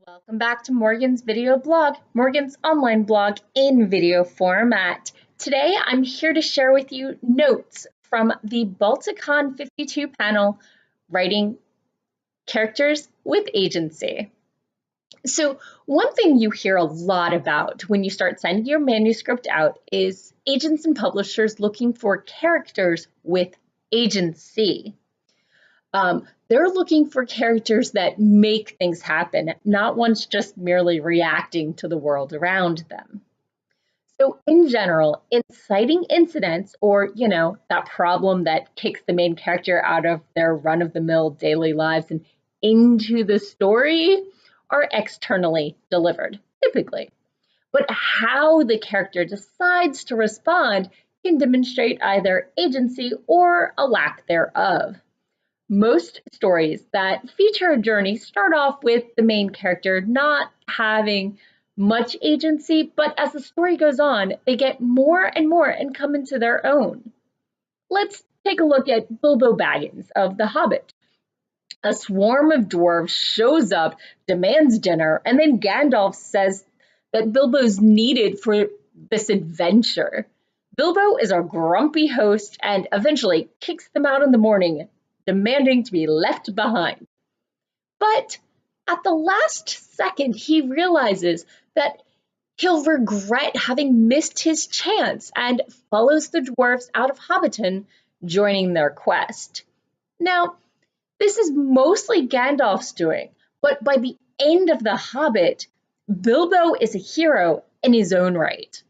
Welcome back to Morgan's video blog, Morgan's online blog in video format. Today I'm here to share with you notes from the Balticon 52 panel, Writing Characters with Agency. So one thing you hear a lot about when you start sending your manuscript out is agents and publishers looking for characters with agency. They're looking for characters that make things happen, not ones just merely reacting to the world around them. So in general, inciting incidents or, that problem that kicks the main character out of their run-of-the-mill daily lives and into the story are externally delivered, typically. But how the character decides to respond can demonstrate either agency or a lack thereof. Most stories that feature a journey start off with the main character not having much agency, but as the story goes on, they get more and more and come into their own. Let's take a look at Bilbo Baggins of The Hobbit. A swarm of dwarves shows up, demands dinner, and then Gandalf says that Bilbo's needed for this adventure. Bilbo is a grumpy host and eventually kicks them out in the morning, demanding to be left behind. But at the last second, he realizes that he'll regret having missed his chance and follows the dwarves out of Hobbiton, joining their quest. Now, this is mostly Gandalf's doing, but by the end of The Hobbit, Bilbo is a hero in his own right.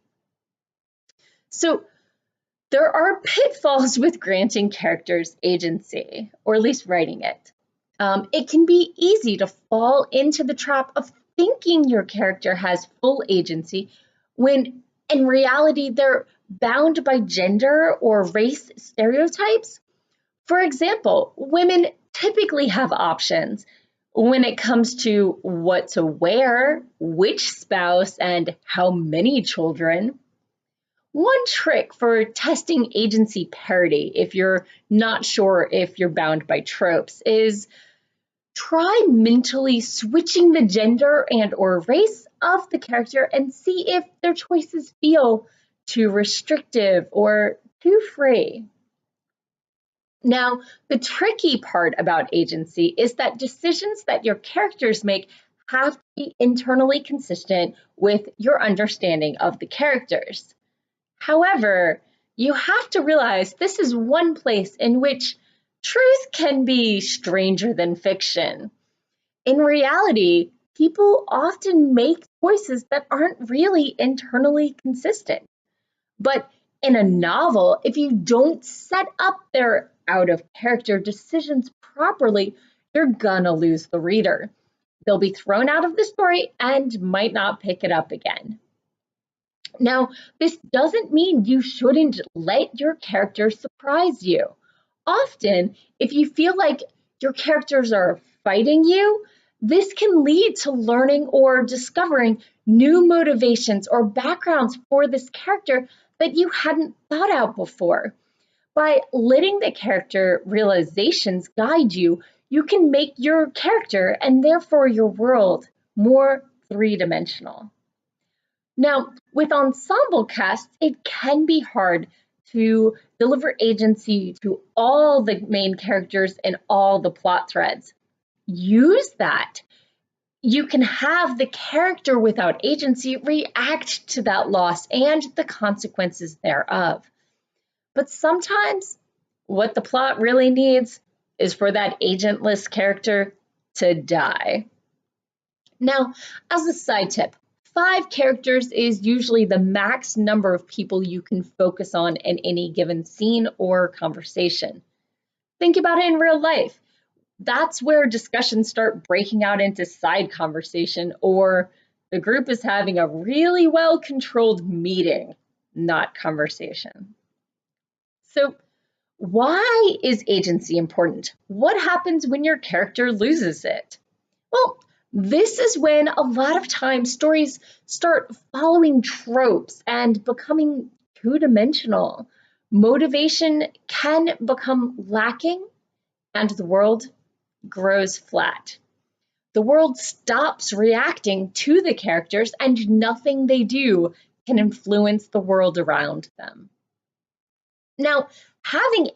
So, there are pitfalls with granting characters agency, or at least writing it. It can be easy to fall into the trap of thinking your character has full agency when in reality they're bound by gender or race stereotypes. For example, women typically have options when it comes to what to wear, which spouse, and how many children. One trick for testing agency parity, if you're not sure if you're bound by tropes, is try mentally switching the gender and or race of the character and see if their choices feel too restrictive or too free. Now, the tricky part about agency is that decisions that your characters make have to be internally consistent with your understanding of the characters. However, you have to realize this is one place in which truth can be stranger than fiction. In reality, people often make choices that aren't really internally consistent. But in a novel, if you don't set up their out-of-character decisions properly, you're gonna lose the reader. They'll be thrown out of the story and might not pick it up again. Now, this doesn't mean you shouldn't let your characters surprise you. Often, if you feel like your characters are fighting you, this can lead to learning or discovering new motivations or backgrounds for this character that you hadn't thought out before. By letting the character realizations guide you, you can make your character and therefore your world more three-dimensional. Now, with ensemble casts, it can be hard to deliver agency to all the main characters and all the plot threads. Use that. You can have the character without agency react to that loss and the consequences thereof. But sometimes what the plot really needs is for that agentless character to die. Now, as a side tip, 5 characters is usually the max number of people you can focus on in any given scene or conversation. Think about it in real life. That's where discussions start breaking out into side conversation, or the group is having a really well-controlled meeting, not conversation. So, why is agency important? What happens when your character loses it? Well, this is when a lot of times stories start following tropes and becoming two-dimensional. Motivation can become lacking and the world grows flat. The world stops reacting to the characters, and nothing they do can influence the world around them. Now, having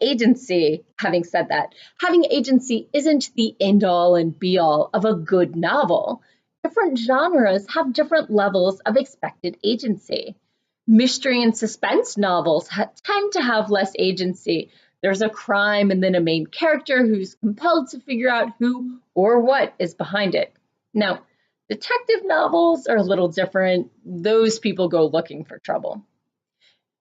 said that, having agency isn't the end all and be all of a good novel. Different genres have different levels of expected agency. Mystery and suspense novels tend to have less agency. There's a crime and then a main character who's compelled to figure out who or what is behind it. Now, detective novels are a little different. Those people go looking for trouble.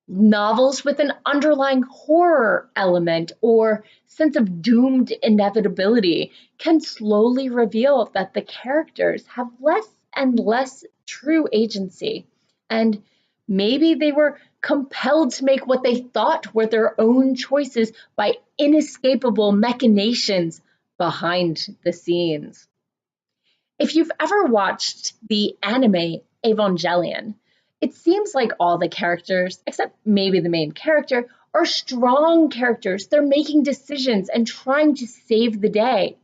Novels with an underlying horror element or sense of doomed inevitability can slowly reveal that the characters have less and less true agency, and maybe they were compelled to make what they thought were their own choices by inescapable machinations behind the scenes. If you've ever watched the anime Evangelion, it seems like all the characters, except maybe the main character, are strong characters. They're making decisions and trying to save the day.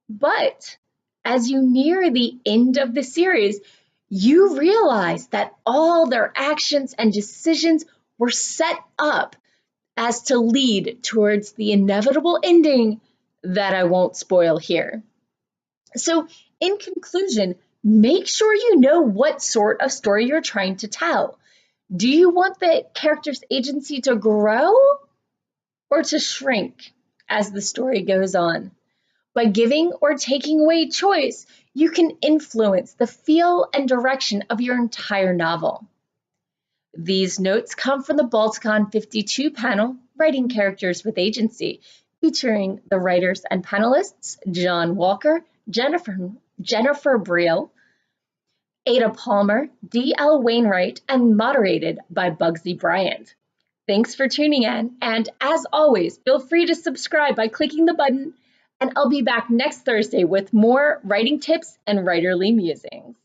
But as you near the end of the series, you realize that all their actions and decisions were set up as to lead towards the inevitable ending that I won't spoil here. So, in conclusion, make sure you know what sort of story you're trying to tell. Do you want the character's agency to grow or to shrink as the story goes on? By giving or taking away choice, you can influence the feel and direction of your entire novel. These notes come from the Balticon 52 panel, Writing Characters with Agency, featuring the writers and panelists John Walker, Jennifer Briel, Ada Palmer, D.L. Wainwright, and moderated by Bugsy Bryant. Thanks for tuning in, and as always, feel free to subscribe by clicking the button, and I'll be back next Thursday with more writing tips and writerly musings.